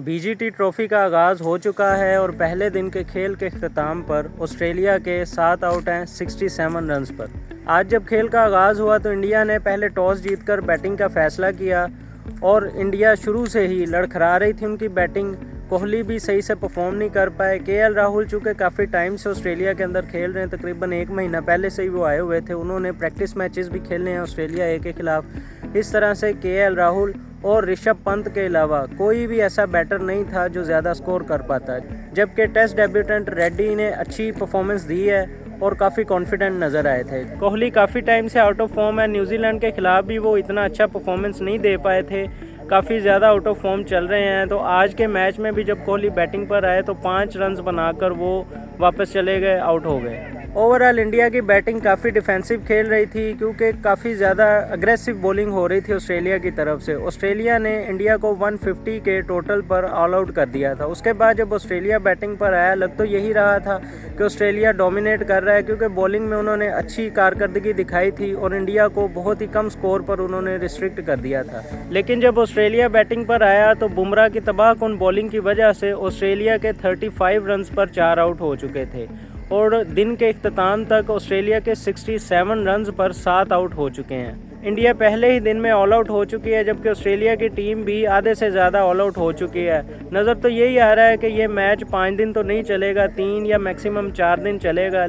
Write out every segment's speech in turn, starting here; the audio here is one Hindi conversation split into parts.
बीजीटी ट्रॉफी का आगाज़ हो चुका है और पहले दिन के खेल के अख्ताम पर ऑस्ट्रेलिया के 7 आउट हैं 67 रन्स पर। आज जब खेल का आगाज़ हुआ तो इंडिया ने पहले टॉस जीतकर बैटिंग का फैसला किया और इंडिया शुरू से ही लड़खड़ा रही थी उनकी बैटिंग। कोहली भी सही से परफॉर्म नहीं कर पाए। केएल राहुल चूँकि काफ़ी टाइम से ऑस्ट्रेलिया के अंदर खेल रहे हैं, तकरीबन 1 महीना पहले से ही वो आए हुए थे, उन्होंने प्रैक्टिस मैचेस भी खेलने हैं ऑस्ट्रेलिया ए के ख़िलाफ़। इस तरह से केएल राहुल और ऋषभ पंत के अलावा कोई भी ऐसा बैटर नहीं था जो ज़्यादा स्कोर कर पाता है। जबकि टेस्ट डेब्यूटेंट रेड्डी ने अच्छी परफॉर्मेंस दी है और काफ़ी कॉन्फिडेंट नज़र आए थे। कोहली काफ़ी टाइम से आउट ऑफ फॉर्म है, न्यूजीलैंड के ख़िलाफ़ भी वो इतना अच्छा परफॉर्मेंस नहीं दे पाए थे, काफ़ी ज़्यादा आउट ऑफ फॉर्म चल रहे हैं। तो आज के मैच में भी जब कोहली बैटिंग पर आए तो 5 रन्स बनाकर वो वापस चले गए, आउट हो गए। ओवरऑल इंडिया की बैटिंग काफ़ी डिफेंसिव खेल रही थी क्योंकि काफ़ी ज़्यादा अग्रेसिव बॉलिंग हो रही थी ऑस्ट्रेलिया की तरफ से। ऑस्ट्रेलिया ने इंडिया को 150 के टोटल पर ऑल आउट कर दिया था। उसके बाद जब ऑस्ट्रेलिया बैटिंग पर आया, लग तो यही रहा था कि ऑस्ट्रेलिया डोमिनेट कर रहा है क्योंकि बॉलिंग में उन्होंने अच्छी कारकर्दगी दिखाई थी और इंडिया को बहुत ही कम स्कोर पर उन्होंने रिस्ट्रिक्ट कर दिया था। लेकिन जब ऑस्ट्रेलिया बैटिंग पर आया तो बुमराह की तबाहकुन बॉलिंग की वजह से ऑस्ट्रेलिया के 35 रन्स पर 4 आउट हो चुके थे और दिन के इख्तिताम तक ऑस्ट्रेलिया के 67 रन्स पर 7 आउट हो चुके हैं। इंडिया पहले ही दिन में ऑल आउट हो चुकी है, जबकि ऑस्ट्रेलिया की टीम भी आधे से ज़्यादा ऑल आउट हो चुकी है। नज़र तो यही आ रहा है कि ये मैच 5 दिन तो नहीं चलेगा, 3 या मैक्सिमम 4 दिन चलेगा।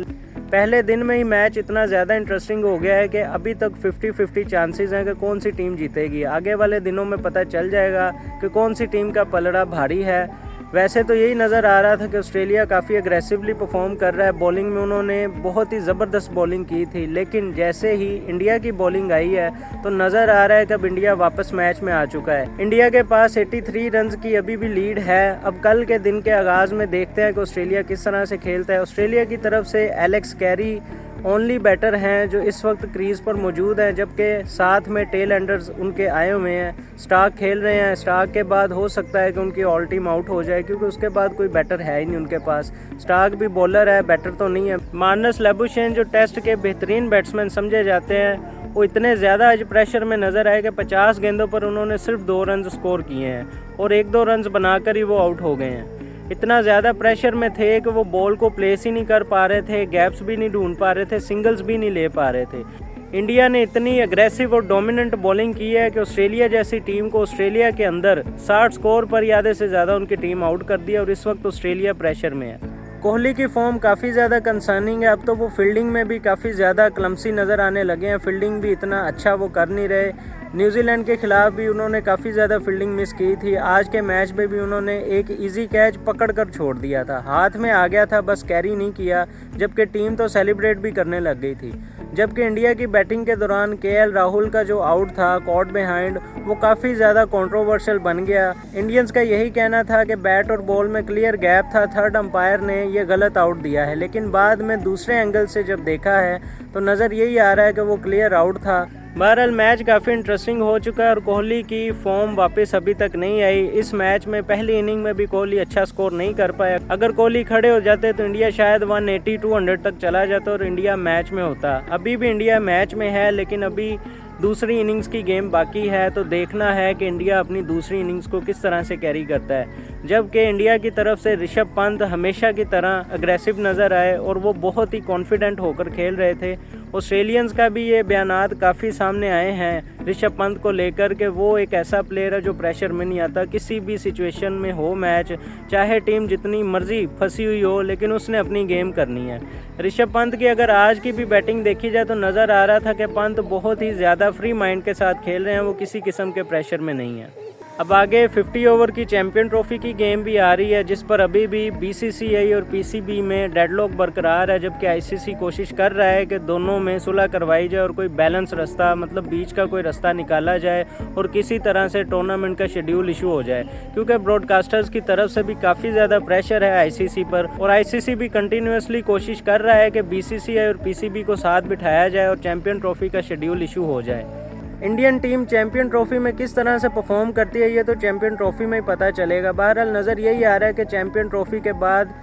पहले दिन में ही मैच इतना ज़्यादा इंटरेस्टिंग हो गया है कि अभी तक 50-50 चांसेस हैं कि कौन सी टीम जीतेगी। आगे वाले दिनों में पता चल जाएगा कि कौन सी टीम का पलड़ा भारी है। वैसे तो यही नज़र आ रहा था कि ऑस्ट्रेलिया काफ़ी अग्रेसिवली परफॉर्म कर रहा है। बॉलिंग में उन्होंने बहुत ही ज़बरदस्त बॉलिंग की थी, लेकिन जैसे ही इंडिया की बॉलिंग आई है तो नज़र आ रहा है कि अब इंडिया वापस मैच में आ चुका है। इंडिया के पास 83 रन्स की अभी भी लीड है। अब कल के दिन के आगाज़ में देखते हैं कि ऑस्ट्रेलिया किस तरह से खेलता है। ऑस्ट्रेलिया की तरफ से एलेक्स कैरी ओनली बैटर हैं जो इस वक्त क्रीज पर मौजूद हैं, जबकि साथ में टेल एंडर्स उनके आए हुए हैं। स्टार्क खेल रहे हैं। स्टार्क के बाद हो सकता है कि उनकी ऑल टीम आउट हो जाए क्योंकि उसके बाद कोई बैटर है ही नहीं उनके पास। स्टार्क भी बॉलर है, बैटर तो नहीं है। मार्नस लैबुशेन जो टेस्ट के बेहतरीन बैट्समैन समझे जाते हैं, वो इतने ज़्यादा आज प्रेशर में नज़र आए कि 50 गेंदों पर उन्होंने सिर्फ 2 रन स्कोर किए हैं और 1-2 रन बनाकर ही वो आउट हो गए हैं। इतना ज़्यादा प्रेशर में थे कि वो बॉल को प्लेस ही नहीं कर पा रहे थे, गैप्स भी नहीं ढूंढ पा रहे थे, सिंगल्स भी नहीं ले पा रहे थे। इंडिया ने इतनी अग्रेसिव और डोमिनेंट बॉलिंग की है कि ऑस्ट्रेलिया जैसी टीम को ऑस्ट्रेलिया के अंदर 60 स्कोर पर आधे से ज़्यादा उनकी टीम आउट कर दिया और इस वक्त ऑस्ट्रेलिया प्रेशर में है। कोहली की फॉर्म काफ़ी ज़्यादा कंसर्निंग है। अब तो वो फील्डिंग में भी काफ़ी ज़्यादा क्लमसी नज़र आने लगे हैं। फील्डिंग भी इतना अच्छा वो कर नहीं रहे। न्यूजीलैंड के ख़िलाफ़ भी उन्होंने काफ़ी ज़्यादा फील्डिंग मिस की थी। आज के मैच में भी उन्होंने एक इजी कैच पकड़कर छोड़ दिया था, हाथ में आ गया था, बस कैरी नहीं किया, जबकि टीम तो सेलिब्रेट भी करने लग गई थी। जबकि इंडिया की बैटिंग के दौरान केएल राहुल का जो आउट था कॉट बिहाइंड, वो काफ़ी ज़्यादा कंट्रोवर्शियल बन गया। इंडियंस का यही कहना था कि बैट और बॉल में क्लियर गैप था, थर्ड अंपायर ने ये गलत आउट दिया है, लेकिन बाद में दूसरे एंगल से जब देखा है तो नज़र यही आ रहा है कि वो क्लियर आउट था। बहरहाल मैच काफ़ी इंटरेस्टिंग हो चुका है और कोहली की फॉर्म वापस अभी तक नहीं आई। इस मैच में पहली इनिंग में भी कोहली अच्छा स्कोर नहीं कर पाया। अगर कोहली खड़े हो जाते तो इंडिया शायद 180-200 तक चला जाता और इंडिया मैच में होता। अभी भी इंडिया मैच में है, लेकिन अभी दूसरी इनिंग्स की गेम बाकी है, तो देखना है कि इंडिया अपनी दूसरी इनिंग्स को किस तरह से कैरी करता है। जबकि इंडिया की तरफ से ऋषभ पंत हमेशा की तरह अग्रेसिव नज़र आए और वो बहुत ही कॉन्फिडेंट होकर खेल रहे थे। ऑस्ट्रेलियंस का भी ये बयानात काफ़ी सामने आए हैं ऋषभ पंत को लेकर कि वो एक ऐसा प्लेयर है जो प्रेशर में नहीं आता। किसी भी सिचुएशन में हो मैच, चाहे टीम जितनी मर्जी फंसी हुई हो, लेकिन उसने अपनी गेम करनी है। ऋषभ पंत की अगर आज की भी बैटिंग देखी जाए तो नज़र आ रहा था कि पंत बहुत ही ज़्यादा फ्री माइंड के साथ खेल रहे हैं, वो किसी किस्म के प्रेशर में नहीं है। अब आगे 50 ओवर की चैंपियन ट्रॉफी की गेम भी आ रही है, जिस पर अभी भी बीसीसीआई और पीसीबी में डेडलॉक बरकरार है, जबकि आईसीसी कोशिश कर रहा है कि दोनों में सुलह करवाई जाए और कोई बैलेंस रास्ता, मतलब बीच का कोई रास्ता निकाला जाए और किसी तरह से टूर्नामेंट का शेड्यूल इशू हो जाए, क्योंकि ब्रॉडकास्टर्स की तरफ से भी काफ़ी ज़्यादा प्रेशर है आईसीसी पर और आईसीसी भी कंटिन्यूसली कोशिश कर रहा है कि बीसीसीआई और पीसीबी को साथ बिठाया जाए और चैंपियन ट्रॉफी का शेड्यूल इशू हो जाए। इंडियन टीम चैंपियन ट्रॉफी में किस तरह से परफॉर्म करती है ये तो चैंपियन ट्रॉफी में ही पता चलेगा। बहरहाल नज़र यही आ रहा है कि चैंपियन ट्रॉफी के बाद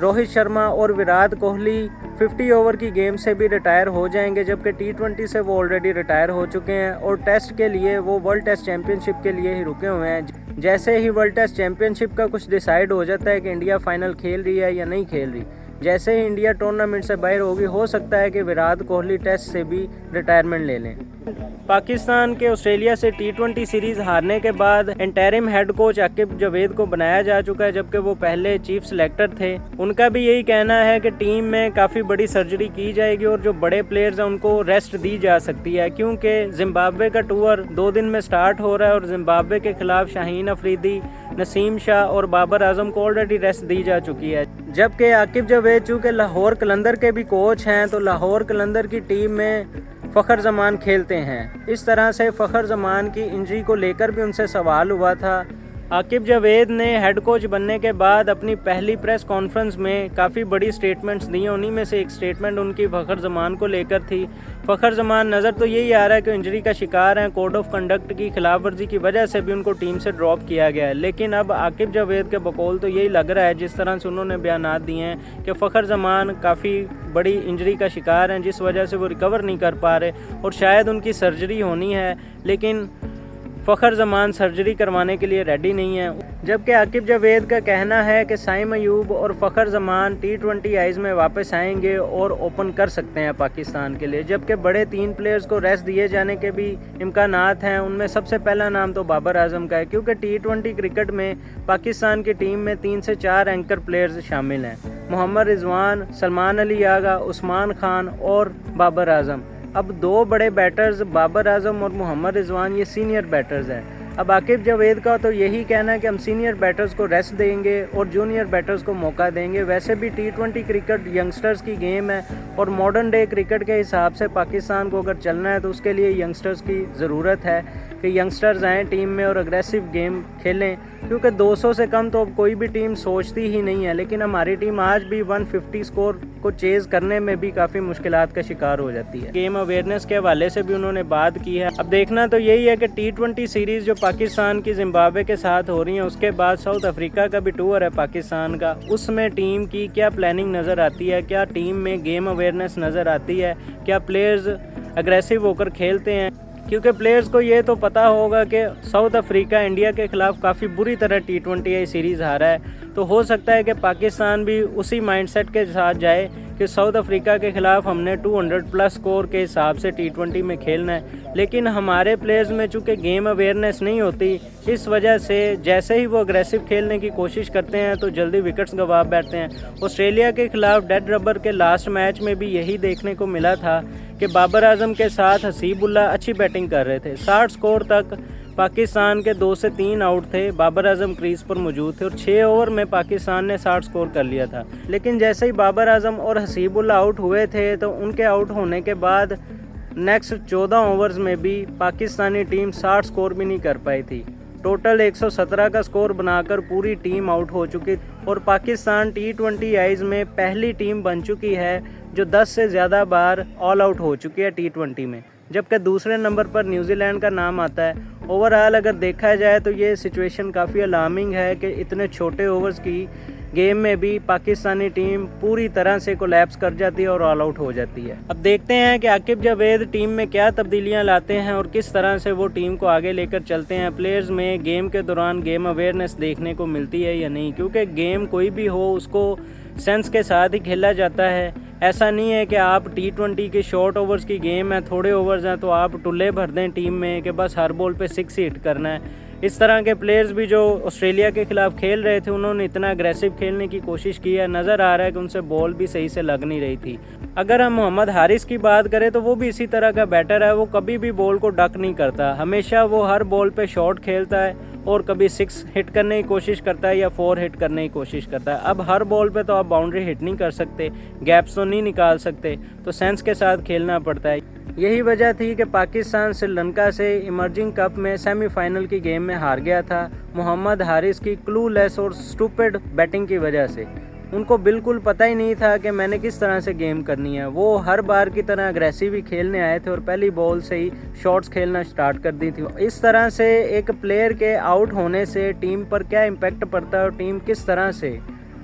रोहित शर्मा और विराट कोहली 50 ओवर की गेम से भी रिटायर हो जाएंगे, जबकि T20 से वो ऑलरेडी रिटायर हो चुके हैं और टेस्ट के लिए वो वर्ल्ड टेस्ट चैंपियनशिप के लिए ही रुके हुए हैं। जैसे ही वर्ल्ड टेस्ट चैंपियनशिप का कुछ डिसाइड हो जाता है कि इंडिया फाइनल खेल रही है या नहीं खेल रही, जैसे ही इंडिया टूर्नामेंट से बाहर होगी, हो सकता है कि विराट कोहली टेस्ट से भी रिटायरमेंट ले लें। पाकिस्तान के ऑस्ट्रेलिया से T20 सीरीज़ हारने के बाद interim head coach Aqib Javed को बनाया जा चुका है, जबकि वो पहले चीफ सिलेक्टर थे। उनका भी यही कहना है कि टीम में काफ़ी बड़ी सर्जरी की जाएगी और जो बड़े प्लेयर्स हैं उनको रेस्ट दी जा सकती है, क्योंकि जिम्बाब्वे का टूर 2 दिन में स्टार्ट हो रहा है और जिम्बाब्वे के खिलाफ शाहीन अफरीदी, नसीम शाह और बाबर आजम को ऑलरेडी रेस्ट दी जा चुकी है। जबकि आकिब जावेद चूँकि लाहौर कलंदर के भी कोच हैं, तो लाहौर कलंदर की टीम में फ़खर जमान खेलते हैं। इस तरह से फ़खर जमान की इंजरी को लेकर भी उनसे सवाल हुआ था। आकिब जावेद ने हेड कोच बनने के बाद अपनी पहली प्रेस कॉन्फ्रेंस में काफ़ी बड़ी स्टेटमेंट्स दी हैं। उन्हीं में से एक स्टेटमेंट उनकी फ़खर जमान को लेकर थी। फ़खर जमान नज़र तो यही आ रहा है कि इंजरी का शिकार हैं, कोड ऑफ कंडक्ट की खिलाफ वर्जी की वजह से भी उनको टीम से ड्रॉप किया गया है। लेकिन अब आकिब जावेद के बकौल तो यही लग रहा है, जिस तरह से उन्होंने बयानात दिए हैं, कि फ़खर जमान काफ़ी बड़ी इंजरी का शिकार हैं, जिस वजह से वो रिकवर नहीं कर पा रहे और शायद उनकी सर्जरी होनी है, लेकिन फ़खर जमान सर्जरी करवाने के लिए रेडी नहीं है। जबकि आकिब जावेद का कहना है कि साइम अयूब और फ़खर जमान T20 आइज़ में वापस आएंगे और ओपन कर सकते हैं पाकिस्तान के लिए। जबकि बड़े 3 प्लेयर्स को रेस्ट दिए जाने के भी इम्कानात हैं। उनमें सबसे पहला नाम तो बाबर आजम का है, क्योंकि T20 क्रिकेट में पाकिस्तान की टीम में 3 से 4 एंकर प्लेयर्स शामिल हैं, मोहम्मद रिजवान, सलमान अली आगा, उस्मान खान और बाबर आजम। अब 2 बड़े बैटर्स बाबर आजम और मोहम्मद रिजवान ये सीनियर बैटर्स हैं। अब आकिब जावेद का तो यही कहना है कि हम सीनियर बैटर्स को रेस्ट देंगे और जूनियर बैटर्स को मौका देंगे। वैसे भी T20 क्रिकेट यंगस्टर्स की गेम है और मॉडर्न डे क्रिकेट के हिसाब से पाकिस्तान को अगर चलना है तो उसके लिए यंगस्टर्स की ज़रूरत है कि यंगस्टर्स आएँ टीम में और अग्रेसिव गेम खेलें, क्योंकि 200 से कम तो अब कोई भी टीम सोचती ही नहीं है। लेकिन हमारी टीम आज भी 150 स्कोर को चेज़ करने में भी काफ़ी मुश्किलात का शिकार हो जाती है। गेम अवेयरनेस के हवाले से भी उन्होंने बात की है। अब देखना तो यही है कि T20 सीरीज़ जो पाकिस्तान की जिम्बाब्वे के साथ हो रही है, उसके बाद साउथ अफ्रीका का भी टूर है पाकिस्तान का, उसमें टीम की क्या प्लानिंग नज़र आती है, क्या टीम में गेम अवेयरनेस नज़र आती है, क्या प्लेयर्स अग्रेसिव होकर खेलते हैं। क्योंकि प्लेयर्स को ये तो पता होगा कि साउथ अफ्रीका इंडिया के ख़िलाफ़ काफ़ी बुरी तरह T20 सीरीज़ हारा है, तो हो सकता है कि पाकिस्तान भी उसी माइंडसेट के साथ जाए कि साउथ अफ्रीका के ख़िलाफ़ हमने 200 प्लस स्कोर के हिसाब से T20 में खेलना है। लेकिन हमारे प्लेयर्स में चूँकि गेम अवेयरनेस नहीं होती, इस वजह से जैसे ही वो अग्रेसिव खेलने की कोशिश करते हैं तो जल्दी विकेट्स गंवा बैठते हैं। ऑस्ट्रेलिया के ख़िलाफ़ डेड रबर के लास्ट मैच में भी यही देखने को मिला था कि बाबर आजम के साथ हसीबुल्ला अच्छी बैटिंग कर रहे थे। 60 स्कोर तक पाकिस्तान के 2 से 3 आउट थे, बाबर आजम क्रीज पर मौजूद थे और 6 ओवर में पाकिस्तान ने 60 स्कोर कर लिया था। लेकिन जैसे ही बाबर आजम और हसीबुल्ला आउट हुए थे तो उनके आउट होने के बाद नेक्स्ट 14 ओवर्स में भी पाकिस्तानी टीम 60 स्कोर भी नहीं कर पाई थी। टोटल 117 का स्कोर बनाकर पूरी टीम आउट हो चुकी और पाकिस्तान T20 आइज़ में पहली टीम बन चुकी है जो 10 से ज़्यादा बार ऑल आउट हो चुकी है T20 में, जबकि दूसरे नंबर पर न्यूजीलैंड का नाम आता है। ओवरऑल अगर देखा जाए तो ये सिचुएशन काफ़ी अलार्मिंग है कि इतने छोटे ओवर्स की गेम में भी पाकिस्तानी टीम पूरी तरह से कोलैप्स कर जाती है और ऑल आउट हो जाती है। अब देखते हैं कि आकिब जावेद टीम में क्या तब्दीलियां लाते हैं और किस तरह से वो टीम को आगे लेकर चलते हैं। प्लेयर्स में गेम के दौरान गेम अवेयरनेस देखने को मिलती है या नहीं, क्योंकि गेम कोई भी हो उसको सेंस के साथ ही खेला जाता है। ऐसा नहीं है कि आप T20 के शॉर्ट ओवर्स की गेम है, थोड़े ओवर्स हैं तो आप टुल्ले भर दें टीम में कि बस हर बॉल पे 6 हिट करना है। इस तरह के प्लेयर्स भी जो ऑस्ट्रेलिया के खिलाफ खेल रहे थे उन्होंने इतना अग्रेसिव खेलने की कोशिश की है, नज़र आ रहा है कि उनसे बॉल भी सही से लग नहीं रही थी। अगर हम मोहम्मद हारिस की बात करें तो वो भी इसी तरह का बैटर है, वो कभी भी बॉल को डक नहीं करता, हमेशा वो हर बॉल पे शॉट खेलता है और कभी 6 हिट करने की कोशिश करता है या 4 हिट करने की कोशिश करता है। अब हर बॉल पे तो आप बाउंड्री हिट नहीं कर सकते, गैप्स तो नहीं निकाल सकते, तो सेंस के साथ खेलना पड़ता है। यही वजह थी कि पाकिस्तान श्रीलंका से इमर्जिंग कप में सेमीफाइनल की गेम में हार गया था, मोहम्मद हारिस की क्लूलेस और स्टूपिड बैटिंग की वजह से। उनको बिल्कुल पता ही नहीं था कि मैंने किस तरह से गेम करनी है। वो हर बार की तरह अग्रेसिव ही खेलने आए थे और पहली बॉल से ही शॉट्स खेलना स्टार्ट कर दी थी। इस तरह से एक प्लेयर के आउट होने से टीम पर क्या इम्पैक्ट पड़ता है और टीम किस तरह से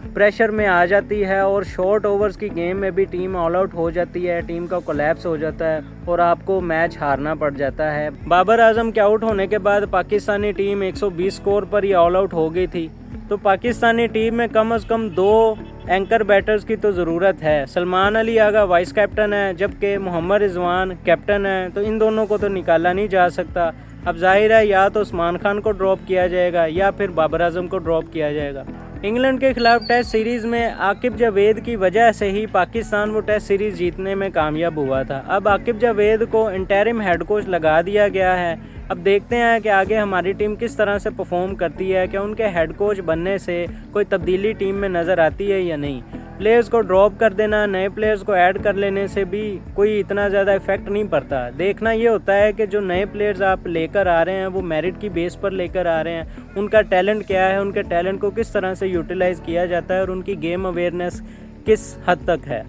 प्रेशर में आ जाती है और शॉर्ट ओवर्स की गेम में भी टीम ऑल आउट हो जाती है, टीम का कोलैप्स हो जाता है और आपको मैच हारना पड़ जाता है। बाबर आजम के आउट होने के बाद पाकिस्तानी टीम 120 स्कोर पर ही ऑल आउट हो गई थी। तो पाकिस्तानी टीम में कम से कम 2 एंकर बैटर्स की तो ज़रूरत है। सलमान अली आगा वाइस कैप्टन है, जबकि मोहम्मद रिजवान कैप्टन है, तो इन दोनों को तो निकाला नहीं जा सकता। अब जाहिर है या तो उस्मान खान को ड्रॉप किया जाएगा या फिर बाबर आजम को ड्रॉप किया जाएगा। इंग्लैंड के खिलाफ टेस्ट सीरीज़ में आकिब जावेद की वजह से ही पाकिस्तान वो टेस्ट सीरीज़ जीतने में कामयाब हुआ था। अब आकिब जावेद को इंटरिम हेड कोच लगा दिया गया है। अब देखते हैं कि आगे हमारी टीम किस तरह से परफॉर्म करती है, कि उनके हेड कोच बनने से कोई तब्दीली टीम में नज़र आती है या नहीं। प्लेयर्स को ड्रॉप कर देना, नए प्लेयर्स को ऐड कर लेने से भी कोई इतना ज़्यादा इफेक्ट नहीं पड़ता। देखना ये होता है कि जो नए प्लेयर्स आप लेकर आ रहे हैं वो मेरिट की बेस पर लेकर आ रहे हैं, उनका टैलेंट क्या है, उनके टैलेंट को किस तरह से यूटिलाइज़ किया जाता है और उनकी गेम अवेयरनेस किस हद तक है।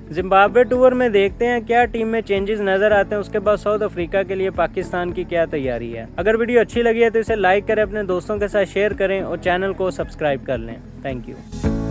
जिम्बाब्वे टूर में देखते हैं क्या टीम में चेंजेस नज़र आते हैं, उसके बाद साउथ अफ्रीका के लिए पाकिस्तान की क्या तैयारी है। अगर वीडियो अच्छी लगी है तो इसे लाइक करें, अपने दोस्तों के साथ शेयर करें और चैनल को सब्सक्राइब कर लें। Thank you.